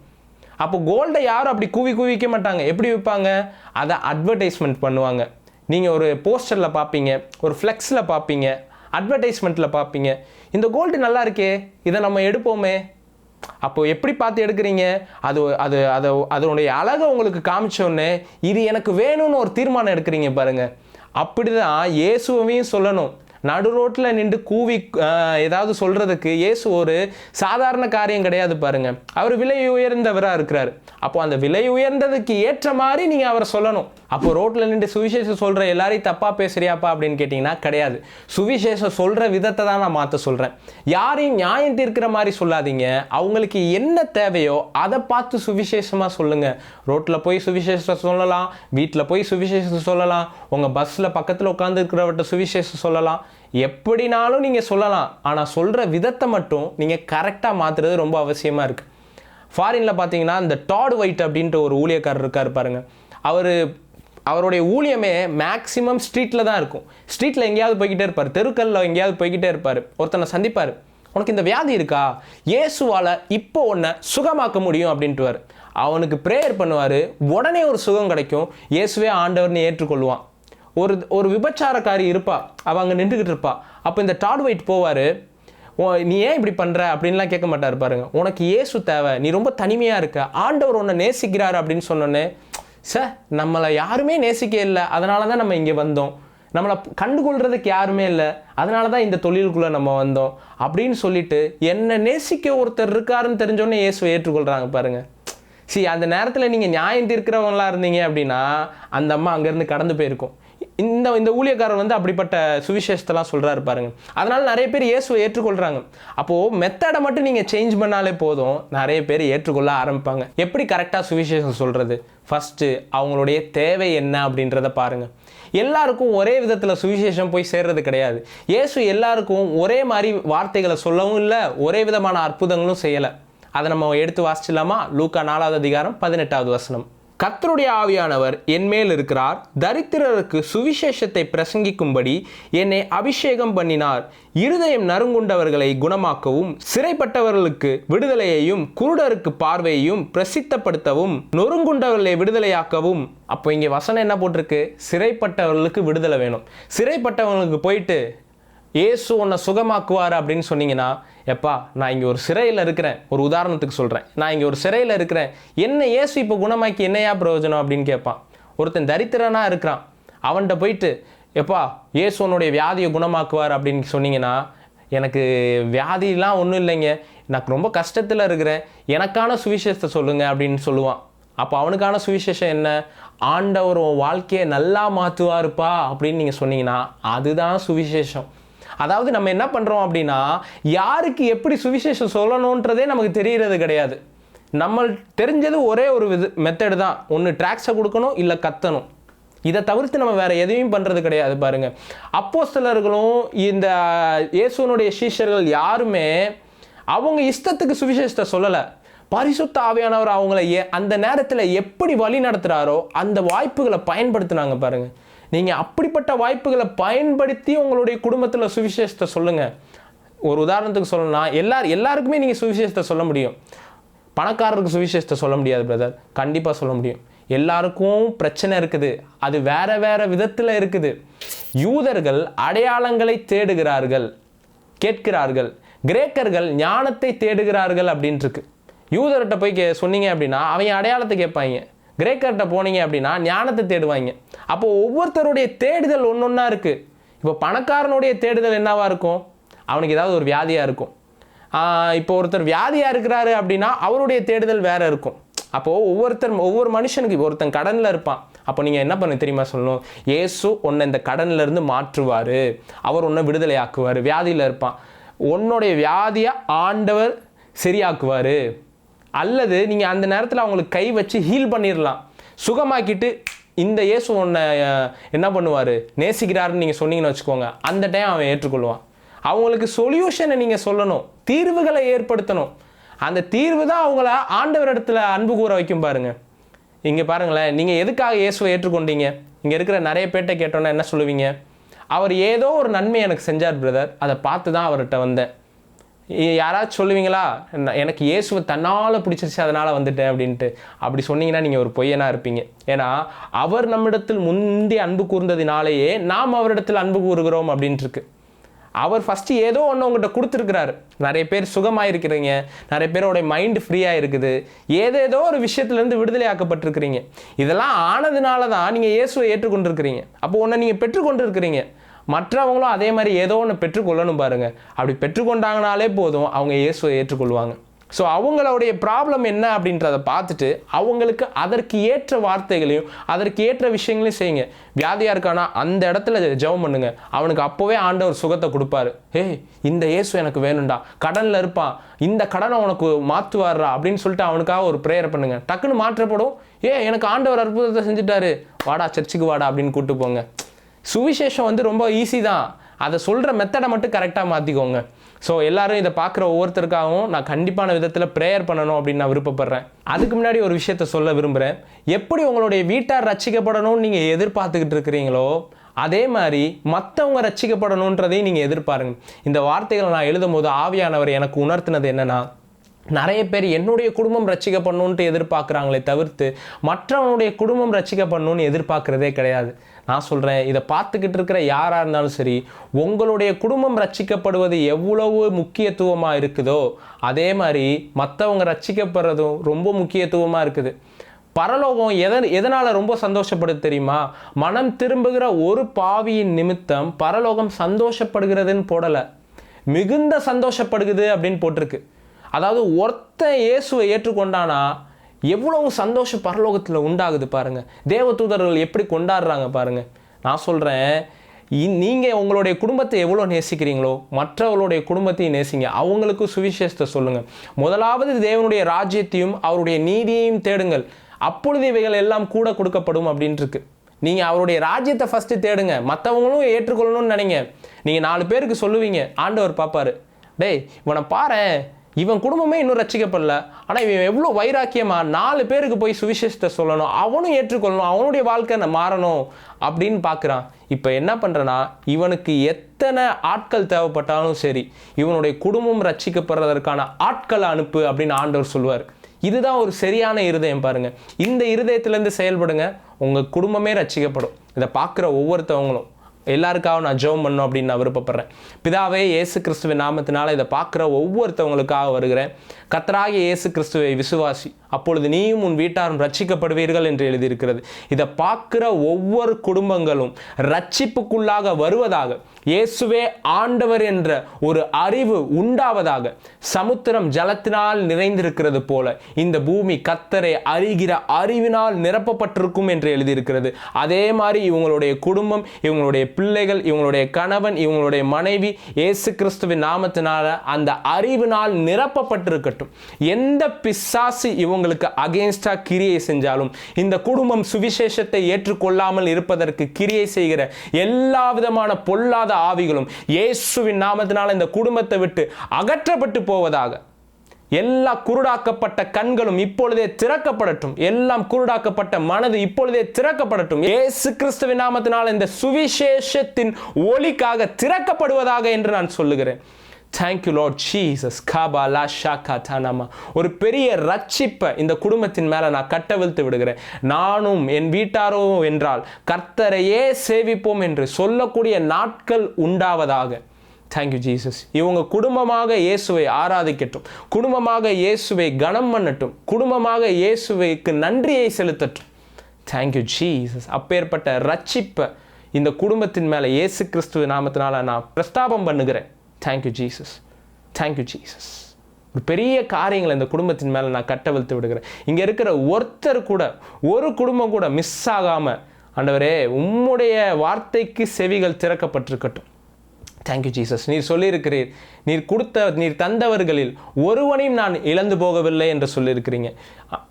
அப்போ கோல்டை யாரும் அப்படி கூவி விற்க மாட்டாங்க. எப்படி விற்பாங்க? அதை அட்வர்டைஸ்மெண்ட் பண்ணுவாங்க. நீங்கள் ஒரு போஸ்டரில் பார்ப்பீங்க, ஒரு ஃப்ளெக்ஸில் பார்ப்பீங்க, அட்வர்டைஸ்மெண்ட்டில் பார்ப்பீங்க, இந்த கோல்டு நல்லா இருக்கே, இதை நம்ம எடுப்போமே. அப்போது எப்படி பார்த்து எடுக்கிறீங்க? அதனுடைய அழகை உங்களுக்கு காமிச்சோன்னே இது எனக்கு வேணும்னு ஒரு தீர்மானம் எடுக்கிறீங்க பாருங்கள். அப்படி தான் இயேசுவையும் சொல்லணும். நடு ரோட்டில் நின்று கூவி ஏதாவது சொல்கிறதுக்கு இயேசு ஒரு சாதாரண காரியம் கிடையாது பாருங்க. அவர் விலை உயர்ந்தவராக இருக்கிறார். அப்போ அந்த விலை உயர்ந்ததுக்கு ஏற்ற மாதிரி நீங்கள் அவரை சொல்லணும். அப்போ ரோட்டில் நின்று சுவிசேஷம் சொல்கிற எல்லாரையும் தப்பாக பேசுறியாப்பா அப்படின்னு கேட்டிங்கன்னா கிடையாது. சுவிசேஷம் சொல்கிற விதத்தை தான் நான் மாற்ற சொல்கிறேன். யாரையும் நியாயம் தீர்க்கிற மாதிரி சொல்லாதீங்க. அவங்களுக்கு என்ன தேவையோ அதை பார்த்து சுவிசேஷமாக சொல்லுங்கள். ரோட்டில் போய் சுவிசேஷம் சொல்லலாம், வீட்டில் போய் சுவிசேஷம் சொல்லலாம், உங்கள் பஸ்ஸில் பக்கத்தில் உட்காந்து இருக்கிறவர்கிட்ட சுவிசேஷம் சொல்லலாம், எப்படினாலும் நீங்கள் சொல்லலாம். ஆனால் சொல்கிற விதத்தை மட்டும் நீங்கள் கரெக்டாக மாற்றுறது ரொம்ப அவசியமாக இருக்குது. ஃபாரினில் பார்த்தீங்கன்னா இந்த டாட் ஒயிட் அப்படின்ட்டு ஒரு ஊழியக்காரர் இருக்கார் பாருங்கள். அவருடைய ஊழியமே மேக்ஸிமம் ஸ்ட்ரீட்டில் தான் இருக்கும். ஸ்ட்ரீட்டில் எங்கேயாவது போய்கிட்டே இருப்பார், தெருக்களில் எங்கேயாவது போய்கிட்டே இருப்பார். ஒருத்தனை சந்திப்பார், உனக்கு இந்த வியாதி இருக்கா, இயேசுவால் இப்போ உன்னை சுகமாக்க முடியும் அப்படின்ட்டுவார். அவனுக்கு ப்ரேயர் பண்ணுவார், உடனே ஒரு சுகம் கிடைக்கும். இயேசுவே ஆண்டவர்னு ஏற்றுக்கொள்வான். ஒரு விபச்சாரக்காரி இருப்பா, அவள் அங்கே நின்றுக்கிட்டு இருப்பா. அப்போ இந்த டாட் ஒயிட் போவார், நீ ஏன் இப்படி பண்ணுற அப்படின்லாம் கேட்க மாட்டார் பாருங்க. உனக்கு இயேசு தேவை, நீ ரொம்ப தனிமையாக இருக்க, ஆண்டவர் உன்னை நேசிக்கிறார் அப்படின்னு சொன்னோன்னே, சார் நம்மளை யாருமே நேசிக்க இல்லை, அதனால தான் நம்ம இங்கே வந்தோம், நம்மளை கண்டுகொள்றதுக்கு யாருமே இல்லை, அதனால தான் இந்த தொழிலுக்குள்ளே நம்ம வந்தோம் அப்படின்னு சொல்லிட்டு என்னை நேசிக்க ஒருத்தர் இருக்காருன்னு தெரிஞ்சோடனே இயேசுவை ஏற்றுக்கொள்கிறாங்க பாருங்கள். அந்த நேரத்தில் நீங்கள் நியாயம் தீர்க்கிறவங்களா இருந்தீங்க அப்படின்னா அந்த அம்மா அங்கேருந்து கடந்து போயிருக்கும். இந்த ஊழியக்காரர் வந்து அப்படிப்பட்ட சுவிசேஷத்தெல்லாம் சொல்கிறாரு பாருங்க. அதனால நிறைய பேர் இயேசுவை ஏற்றுக்கொள்கிறாங்க. அப்போது மெத்தடை மட்டும் நீங்கள் சேஞ்ச் பண்ணாலே போதும், நிறைய பேர் ஏற்றுக்கொள்ள ஆரம்பிப்பாங்க. எப்படி கரெக்டாக சுவிசேஷம் சொல்கிறது? ஃபஸ்ட்டு அவங்களுடைய தேவை என்ன அப்படின்றத பாருங்கள். எல்லாருக்கும் ஒரே விதத்தில் சுவிசேஷம் போய் சேர்றது கிடையாது. இயேசு எல்லாருக்கும் ஒரே மாதிரி வார்த்தைகளை சொல்லவும் இல்லை, ஒரே விதமான அற்புதங்களும் செய்யலை. அதை நம்ம எடுத்து வாசிச்சிடலாமா? லூக்கா 4வது அதிகாரம் 18வது வசனம். கர்த்தருடைய ஆவியானவர் என்மேல் இருக்கிறார், தரித்திரருக்கு சுவிசேஷத்தை பிரசங்கிக்கும்படி என்னை அபிஷேகம் பண்ணினார், இருதயம் நறுங்குண்டவர்களை குணமாக்கவும், சிறைப்பட்டவர்களுக்கு விடுதலையையும், குருடருக்கு பார்வையையும் பிரசித்தப்படுத்தவும், நொறுங்குண்டவர்களை விடுதலையாக்கவும். அப்போ இங்கே வசனம் என்ன போட்டிருக்கு? சிறைப்பட்டவர்களுக்கு விடுதலை வேணும். சிறைப்பட்டவர்களுக்கு போயிட்டு இயேசு உன்னை சுகமாக்குவார் அப்படின்னு சொன்னீங்கன்னா, எப்பா நான் இங்கே ஒரு சிறையில் இருக்கிறேன், ஒரு உதாரணத்துக்கு சொல்கிறேன், நான் இங்கே ஒரு சிறையில் இருக்கிறேன், என்ன இயேசு இப்போ குணமாக்கி என்னையா பிரயோஜனம் அப்படின்னு கேட்பான். ஒருத்தன் தரித்திரனாக இருக்கிறான், அவன்கிட்ட போயிட்டு எப்பா இயேசு உன்னுடைய வியாதியை குணமாக்குவார் அப்படின்னு சொன்னீங்கன்னா, எனக்கு வியாதிலாம் ஒன்றும் இல்லைங்க, எனக்கு ரொம்ப கஷ்டத்தில் இருக்கிறேன், எனக்கான சுவிசேஷத்தை சொல்லுங்கள் அப்படின்னு சொல்லுவான். அப்போ அவனுக்கான சுவிசேஷம் என்ன? ஆண்டவர் உன் வாழ்க்கையை நல்லா மாற்றுவாருப்பா அப்படின்னு நீங்கள் சொன்னீங்கன்னா அதுதான் சுவிசேஷம். அதாவது நம்ம என்ன பண்ணுறோம் அப்படின்னா, யாருக்கு எப்படி சுவிசேஷம் சொல்லணுன்றதே நமக்கு தெரியறது கிடையாது. நம்ம தெரிஞ்சது ஒரே ஒரு மெத்தடு தான், ஒன்று ட்ராக்ஸை கொடுக்கணும், இல்லை கத்தணும். இதை தவிர்த்து நம்ம வேறு எதையும் பண்ணுறது கிடையாது பாருங்கள். அப்போஸ்தலர்களும் இந்த இயேசுனுடைய சீஷர்கள் யாருமே அவங்க இஷ்டத்துக்கு சுவிசேஷத்தை சொல்லலை. பரிசுத்த ஆவியானவர் அவங்கள அந்த நேரத்தில் எப்படி வழி நடத்துகிறாரோ அந்த வாய்ப்புகளை பயன்படுத்தினாங்க பாருங்கள். நீங்கள் அப்படிப்பட்ட வாய்ப்புகளை பயன்படுத்தி உங்களுடைய குடும்பத்தில் சுவிசேஷத்தை சொல்லுங்கள். ஒரு உதாரணத்துக்கு சொல்லணும்னா, எல்லாருக்குமே நீங்கள் சுவிசேஷத்தை சொல்ல முடியும். பணக்காரருக்கு சுவிசேஷத்தை சொல்ல முடியாது பிரதர், கண்டிப்பாக சொல்ல முடியும். எல்லாருக்கும் பிரச்சனை இருக்குது, அது வேறு வேறு விதத்தில் இருக்குது. யூதர்கள் அடையாளங்களை தேடுகிறார்கள், கேட்கிறார்கள். கிரேக்கர்கள் ஞானத்தை தேடுகிறார்கள் அப்படின்ட்டு இருக்கு. யூதர்கிட்ட போய் சொன்னீங்க அப்படின்னா அவங்க அடையாளத்தை கேட்பாங்க, கிரேக்கர்கிட்ட போனீங்க அப்படின்னா ஞானத்தை தேடுவாங்க. அப்போ ஒவ்வொருத்தருடைய தேடுதல் ஒன்று ஒன்றா இருக்குது. இப்போ பணக்காரனுடைய தேடுதல் என்னவா இருக்கும்? அவனுக்கு ஏதாவது ஒரு வியாதியாக இருக்கும். இப்போ ஒருத்தர் வியாதியாக இருக்கிறாரு அப்படின்னா அவருடைய தேடுதல் வேறு இருக்கும். அப்போது ஒவ்வொரு மனுஷனுக்கு ஒருத்தன் கடனில் இருப்பான். அப்போ நீங்கள் என்ன பண்ண தெரியுமா சொல்லணும்? இயேசு உன்னை இந்த கடன்லேருந்து மாற்றுவார், அவர் உன்னை விடுதலை ஆக்குவார். வியாதியில் இருப்பான், உன்னுடைய வியாதியை ஆண்டவர் சரியாக்குவார். அல்லது நீங்கள் அந்த நேரத்தில் அவங்களுக்கு கை வச்சு ஹீல் பண்ணிடலாம், சுகமாக்கிட்டு இந்த இயேசு உன்னை என்ன பண்ணுவார், நேசிக்கிறாருன்னு நீங்கள் சொன்னீங்கன்னு வச்சுக்கோங்க, அந்த டைம் அவன் ஏற்றுக்கொள்வான். அவங்களுக்கு சொல்யூஷனை நீங்கள் சொல்லணும், தீர்வுகளை ஏற்படுத்தணும். அந்த தீர்வு தான் அவங்கள ஆண்டவர் இடத்துல அன்பு கூற வைக்கும் பாருங்கள். இங்கே பாருங்களேன், நீங்கள் எதுக்காக இயேசுவை ஏற்றுக்கொண்டீங்க? இங்கே இருக்கிற நிறைய பேர்ட்ட கேட்டோன்னா என்ன சொல்லுவீங்க? அவர் ஏதோ ஒரு நன்மை எனக்கு செஞ்சார் பிரதர், அதை பார்த்து தான் அவர்கிட்ட வந்தேன். யாராச்சும் சொல்லுவீங்களா, எனக்கு இயேசுவை தன்னால் பிடிச்சிருச்சு அதனால் வந்துட்டேன் அப்படின்ட்டு? அப்படி சொன்னீங்கன்னா நீங்கள் ஒரு பொய்யனாக இருப்பீங்க. ஏன்னா அவர் நம்மிடத்தில் முந்தி அன்பு கூர்ந்ததினாலேயே நாம் அவரிடத்தில் அன்பு கூறுகிறோம் அப்படின்ட்டு இருக்கு. அவர் ஃபஸ்ட்டு ஏதோ ஒன்று உங்கள்கிட்ட கொடுத்துருக்கிறாரு. நிறைய பேர் சுகமாக இருக்கிறீங்க, நிறைய பேரோட மைண்டு ஃப்ரீயாக இருக்குது, ஏதேதோ ஒரு விஷயத்துலேருந்து விடுதலை ஆக்கப்பட்டிருக்கிறீங்க. இதெல்லாம் ஆனதுனால தான் நீங்கள் இயேசுவை ஏற்றுக்கொண்டிருக்கிறீங்க. அப்போ ஒன்றை நீங்கள் பெற்றுக்கொண்டு இருக்கிறீங்க, மற்றவங்களும் அதே மாதிரி ஏதோ ஒன்று பெற்றுக்கொள்ளணும் பாருங்கள். அப்படி பெற்றுக்கொண்டாங்கனாலே போதும், அவங்க இயேசுவை ஏற்றுக்கொள்வாங்க. ஸோ அவங்களுடைய ப்ராப்ளம் என்ன அப்படின்றத பார்த்துட்டு அவங்களுக்கு அதற்கு ஏற்ற வார்த்தைகளையும் அதற்கு ஏற்ற விஷயங்களையும் செய்யுங்க. வியாதியாக இருக்கானா அந்த இடத்துல ஜெபம் பண்ணுங்க, அவனுக்கு அப்போவே ஆண்டவர் சுகத்தை கொடுப்பாரு. இந்த இயேசு எனக்கு வேணும்டா, கடனில் இருப்பான், இந்த கடனை உனக்கு மாற்றுவாரா அப்படின்னு சொல்லிட்டு அவனுக்காக ஒரு ப்ரேயர் பண்ணுங்க. டக்குன்னு மாற்றப்படும். எனக்கு ஆண்டவர் அற்புதத்தை செஞ்சுட்டாரு, வாடா சர்ச்சுக்கு வாடா அப்படின்னு கூப்பிட்டு போங்க. சுவிசேஷம் ரொம்ப ஈஸி தான், அதை சொல்கிற மெத்தடை மட்டும் கரெக்டாக மாற்றிக்கோங்க. ஸோ எல்லாரும் இதை பார்க்குற ஒவ்வொருத்தருக்காகவும் நான் கண்டிப்பான விதத்தில் ப்ரேயர் பண்ணணும் அப்படின்னு நான் விருப்பப்படுறேன். அதுக்கு முன்னாடி ஒரு விஷயத்த சொல்ல விரும்புகிறேன். எப்படி உங்களுடைய வீட்டார் ரட்சிக்கப்படணும்னு நீங்கள் எதிர்பார்த்துக்கிட்டு இருக்கிறீங்களோ அதே மாதிரி மற்றவங்க ரட்சிக்கப்படணுன்றதையும் நீங்கள் எதிர்பாருங்க. இந்த வார்த்தைகளை நான் எழுதும் போது ஆவியானவர் எனக்கு உணர்த்தினது என்னென்னா, நிறைய பேர் என்னுடைய குடும்பம் ரட்சிக்கப்படணுன்ட்டு எதிர்பார்க்குறாங்களே தவிர்த்து மற்றவனுடைய குடும்பம் ரட்சிக்கப்படணும்னு எதிர்பார்க்குறதே கிடையாது. நான் சொல்கிறேன், இதை பார்த்துக்கிட்டு இருக்கிற யாராக இருந்தாலும் சரி, உங்களுடைய குடும்பம் ரட்சிக்கப்படுவது எவ்வளவு முக்கியத்துவமாக இருக்குதோ அதே மாதிரி மற்றவங்க ரட்சிக்கப்படுறதும் ரொம்ப முக்கியத்துவமாக இருக்குது. பரலோகம் எதனால் ரொம்ப சந்தோஷப்படுது தெரியுமா? மனம் திரும்புகிற ஒரு பாவியின் நிமித்தம் பரலோகம் சந்தோஷப்படுகிறதுன்னு போடலை, மிகுந்த சந்தோஷப்படுகிறது அப்படின்னு போட்டிருக்கு. அதாவது ஒருத்தன் இயேசுவை ஏற்றுக்கொண்டானா எவ்வளவு சந்தோஷம் பரலோகத்தில் உண்டாகுது பாருங்க. தேவதூதர்கள் எப்படி கொண்டாடுறாங்க பாருங்க. நான் சொல்கிறேன், நீங்கள் உங்களுடைய குடும்பத்தை எவ்வளோ நேசிக்கிறீங்களோ மற்றவர்களுடைய குடும்பத்தையும் நேசிங்க. அவங்களுக்கு சுவிசேஷத்தை சொல்லுங்கள். முதலாவது தேவனுடைய ராஜ்யத்தையும் அவருடைய நீதியையும் தேடுங்கள், அப்பொழுது இவைகள் எல்லாம் கூட கொடுக்கப்படும் அப்படின்ட்டு இருக்கு. நீங்கள் அவருடைய ராஜ்யத்தை ஃபஸ்ட்டு தேடுங்க, மற்றவங்களும் ஏற்றுக்கொள்ளணும்னு நினைங்க. நீங்கள் 4 பேருக்கு சொல்லுவீங்க, ஆண்டவர் பார்ப்பாரு, டேய் இவனை பாரு, இவன் குடும்பமே இன்னும் ரட்சிக்கப்படல, ஆனால் இவன் எவ்வளோ வைராக்கியமாக 4 பேருக்கு போய் சுவிசேஷத்தை சொல்லணும், அவனும் ஏற்றுக்கொள்ளணும், அவனுடைய வாழ்க்கை மாறணும் அப்படின்னு பார்க்குறான். இப்போ என்ன பண்ணுறனா, இவனுக்கு எத்தனை ஆட்கள் தேவைப்பட்டாலும் சரி, இவனுடைய குடும்பம் ரட்சிக்கப்படுறதற்கான ஆட்களை அனுப்பு அப்படின்னு ஆண்டவர் சொல்லுவார். இதுதான் ஒரு சரியான இருதயம் பாருங்க. இந்த இருதயத்திலேருந்து செயல்படுங்க, உங்கள் குடும்பமே ரட்சிக்கப்படும். இதை பார்க்குற ஒவ்வொருத்தவங்களும் எல்லாருக்காக நான் ஜெபம் பண்ணணும் அப்படின்னு நான் விருப்பப்படுறேன். பிதாவே, இயேசு கிறிஸ்துவின் நாமத்தினால இதை பார்க்குற ஒவ்வொருத்தவங்களுக்காக வருகிறேன். கர்த்தராகிய இயேசு கிறிஸ்துவை விசுவாசி, அப்பொழுது நீயும் உன் வீட்டாரும் ரட்சிக்கப்படுவீர்கள் என்று எழுதியிருக்கிறது. இதை பார்க்குற ஒவ்வொரு குடும்பங்களும் ரட்சிப்புக்குள்ளாக வருவதாக, இயேசுவே ஆண்டவர் என்ற ஒரு அறிவு உண்டாவதாக. சமுத்திரம் ஜலத்தினால் நிறைந்திருக்கிறது போல இந்த பூமி கர்த்தரை அறிகிற அறிவினால் நிரப்பப்பட்டிருக்கும் என்று எழுதியிருக்கிறது. அதே மாதிரி இவங்களுடைய குடும்பம், இவங்களுடைய பிள்ளைகள், இவங்களுடைய கணவன், இவங்களுடைய மனைவி இயேசு கிறிஸ்துவின் நாமத்தினால அந்த அறிவினால் நிரப்பப்பட்டிருக்கட்டும். எந்த பிசாசு இவங்களுக்கு அகேன்ஸ்டா கிரியை செஞ்சாலும், இந்த குடும்பம் சுவிசேஷத்தை ஏற்றுக்கொள்ளாமல் இருப்பதற்கு கிரியை செய்கிற எல்லா விதமான பொல்லாத ஆவிகளும் இயேசுவின் நாமத்தினால இந்த குடும்பத்தை விட்டு அகற்றப்பட்டு போவதாக. எல்லா குருடாக்கப்பட்ட கண்களும் இப்பொழுதே திறக்கப்படட்டும், எல்லாம் குருடாக்கப்பட்ட மனது இப்பொழுதே திறக்கப்படட்டும். இயேசு கிறிஸ்துவின் நாமத்தினால் இந்த சுவிசேஷத்தின் ஒளிக்காக திறக்கப்படுவதாக என்று நான் சொல்லுகிறேன். Thank you Lord Jesus. காபாலா ஷாக்கா தானாமா. ஒரு பெரிய ரட்சிப்பை இந்த குடும்பத்தின் மேலே நான் கட்டவிழ்த்து விடுகிறேன். நானும் என் வீட்டாரோ என்றால் கர்த்தரையே சேவிப்போம் என்று சொல்லக்கூடிய நாட்கள் உண்டாவதாக. Thank you Jesus. இவங்க குடும்பமாக இயேசுவை ஆராதிக்கட்டும், குடும்பமாக இயேசுவை கனம் பண்ணட்டும், குடும்பமாக இயேசுவைக்கு நன்றியை செலுத்தட்டும். Thank you Jesus. அப்பேற்பட்ட ரட்சிப்பை இந்த குடும்பத்தின் மேலே இயேசு கிறிஸ்துவ நாமத்தினால நான் பிரஸ்தாபம் பண்ணுகிறேன். Thank you Jesus. Thank you Jesus. ஒரு பெரிய காரியங்களை இந்த குடும்பத்தின் மேலே நான் கட்டவிழ்த்து விடுகிறேன். இங்கே இருக்கிற ஒருத்தர் கூட, ஒரு குடும்பம் கூட மிஸ் ஆகாமல், ஆண்டவரே உம்முடைய வார்த்தைக்கு செவிகள் திறக்கப்பட்டிருக்கட்டும். Thank you Jesus. நீர் சொல்லியிருக்கிறீர், நீர் தந்தவர்களில் ஒருவனையும் நான் இழந்து போகவில்லை என்று சொல்லியிருக்கிறீங்க.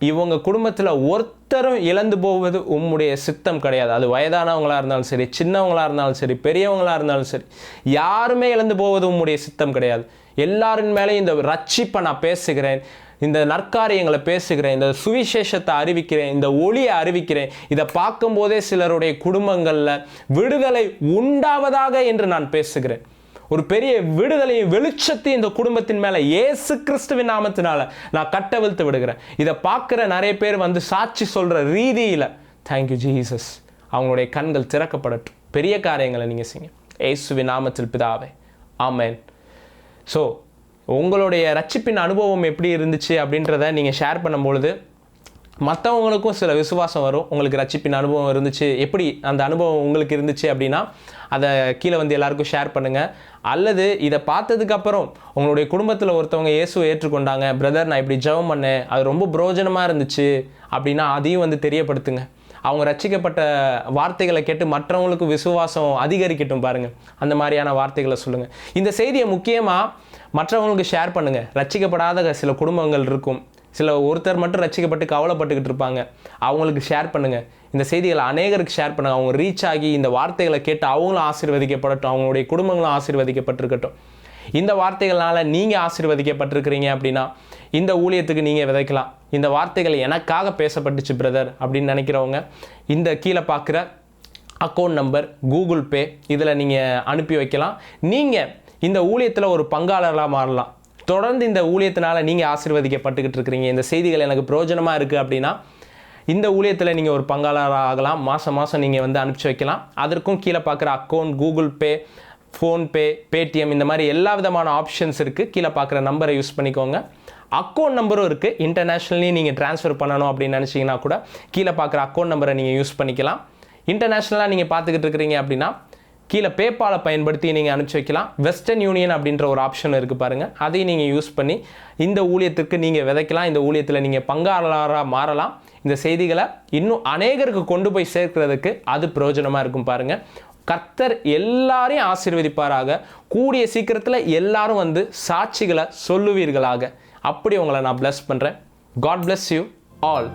இவங்க குடும்பத்தில் ஒருத்தரும் இழந்து போவது உம்முடைய சித்தம் கிடையாது. அது வயதானவங்களாக இருந்தாலும் சரி, சின்னவங்களாக இருந்தாலும் சரி, பெரியவங்களாக இருந்தாலும் சரி, யாருமே இழந்து போவது உம்முடைய சித்தம் கிடையாது. எல்லாரின் மேலே இந்த ரட்சிப்பை நான் பேசுகிறேன், இந்த நற்காரியங்களை பேசுகிறேன், இந்த சுவிசேஷத்தை அறிவிக்கிறேன், இந்த ஒளியை அறிவிக்கிறேன். இதை பார்க்கும்போதே சிலருடைய குடும்பங்களில் விடுதலை உண்டாவதாக என்று நான் பேசுகிறேன். ஒரு பெரிய விடுதலையும் வெளிச்சத்தையும் இந்த குடும்பத்தின் மேலே இயேசு கிறிஸ்துவின் நாமத்தினால நான் கட்டவிழ்த்து விடுகிறேன். இதை பார்க்குற நிறைய பேர் வந்து சாட்சி சொல்கிற ரீதியில் தேங்க்யூ ஜீசஸ், அவங்களுடைய கண்கள் திறக்கப்படட்டும். பெரிய காரியங்களை நீங்கள் செய்யுங்க இயேசுவின் நாமத்தில் பிதாவே, ஆமென். ஸோ உங்களுடைய ரட்சிப்பின் அனுபவம் எப்படி இருந்துச்சு அப்படின்றத நீங்கள் ஷேர் பண்ணும்பொழுது மற்றவங்களுக்கும் சில விசுவாசம் வரும். உங்களுக்கு ரட்சிப்பின் அனுபவம் இருந்துச்சு, எப்படி அந்த அனுபவம் உங்களுக்கு இருந்துச்சு அப்படின்னா அதை கீழே வந்து எல்லாருக்கும் ஷேர் பண்ணுங்கள். அல்லது இதை பார்த்ததுக்கப்புறம் உங்களுடைய குடும்பத்தில் ஒருத்தவங்க இயேசுவை ஏற்றுக்கொண்டாங்க, பிரதர் நான் இப்படி ஜெபம் பண்ணேன், அது ரொம்ப பிரயோஜனமாக இருந்துச்சு அப்படின்னா அதையும் வந்து தெரியப்படுத்துங்க. அவங்க ரட்சிக்கப்பட்ட வார்த்தைகளை கேட்டு மற்றவங்களுக்கு விசுவாசம் அதிகரிக்கட்டும் பாருங்கள். அந்த மாதிரியான வார்த்தைகளை சொல்லுங்கள். இந்த செய்தியை முக்கியமாக மற்றவங்களுக்கு ஷேர் பண்ணுங்கள். ரட்சிக்கப்படாத சில குடும்பங்கள் இருக்கும், சில ஒருத்தர் மட்டும் ரட்சிக்கப்பட்டு கவலைப்பட்டுக்கிட்டு இருப்பாங்க, அவங்களுக்கு ஷேர் பண்ணுங்கள். இந்த செய்திகளை அநேகருக்கு ஷேர் பண்ணுங்கள். அவங்க ரீச் ஆகி இந்த வார்த்தைகளை கேட்டு அவங்களும் ஆசீர்வதிக்கப்படட்டும், அவங்களுடைய குடும்பங்களும் ஆசீர்வதிக்கப்பட்டிருக்கட்டும். இந்த வார்த்தைகளால் நீங்கள் ஆசீர்வதிக்கப்பட்டிருக்கிறீங்க அப்படின்னா இந்த ஊழியத்துக்கு நீங்கள் விதைக்கலாம். இந்த வார்த்தைகள் எனக்காக பேசப்பட்டுச்சு பிரதர் அப்படின்னு நினைக்கிறவங்க இந்த கீழே பார்க்குற அக்கௌண்ட் நம்பர், கூகுள் பே, இதில் நீங்கள் அனுப்பி வைக்கலாம். நீங்கள் இந்த ஊழியத்தில் ஒரு பங்காளராக மாறலாம். தொடர்ந்து இந்த ஊழியத்தினால் நீங்கள் ஆசீர்வதிக்கப்பட்டுக்கிட்டு இருக்கிறீங்க, இந்த செய்திகள் எனக்கு பிரயோஜனமாக இருக்குது அப்படின்னா இந்த ஊழியத்தில் நீங்கள் ஒரு பங்காளராக ஆகலாம். மாதம் மாதம் நீங்கள் வந்து அனுப்பிச்சி வைக்கலாம். அதற்கும் கீழே பார்க்குற account, Google Pay, PhonePe, Paytm, இந்த மாதிரி எல்லா விதமான ஆப்ஷன்ஸ் இருக்குது. கீழே பார்க்குற நம்பரை யூஸ் பண்ணிக்கோங்க. அக்கௌண்ட் நம்பரும் இருக்குது. இன்டர்நேஷ்னலி நீங்கள் ட்ரான்ஸ்ஃபர் பண்ணணும் அப்படின்னு நினச்சிங்கன்னா கூட கீழே பார்க்குற அக்கௌண்ட் நம்பரை நீங்கள் யூஸ் பண்ணிக்கலாம். இன்டர்நேஷ்னலாக நீங்கள் பார்த்துக்கிட்டு இருக்கிறீங்க அப்படின்னா கீழே பேபாலை பயன்படுத்தி நீங்கள் அனுப்பிச்சி வைக்கலாம். வெஸ்டர்ன் யூனியன் அப்படின்ற ஒரு ஆப்ஷன் இருக்குது பாருங்கள், அதையும் நீங்கள் யூஸ் பண்ணி இந்த ஊழியத்துக்கு நீங்கள் விதைக்கலாம். இந்த ஊழியத்தில் நீங்கள் பங்காளராக மாறலாம். இந்த செய்திகளை இன்னும் அநேகருக்கு கொண்டு போய் சேர்க்கிறதுக்கு அது பிரயோஜனமாக இருக்கும் பாருங்கள். கர்த்தர் எல்லாரையும் ஆசீர்வதிப்பாராக. கூடிய சீக்கிரத்தில் எல்லாரும் வந்து சாட்சிகளை சொல்லுவீர்களாக. அப்படி உங்களை நான் bless பண்ணுறேன். God bless you all.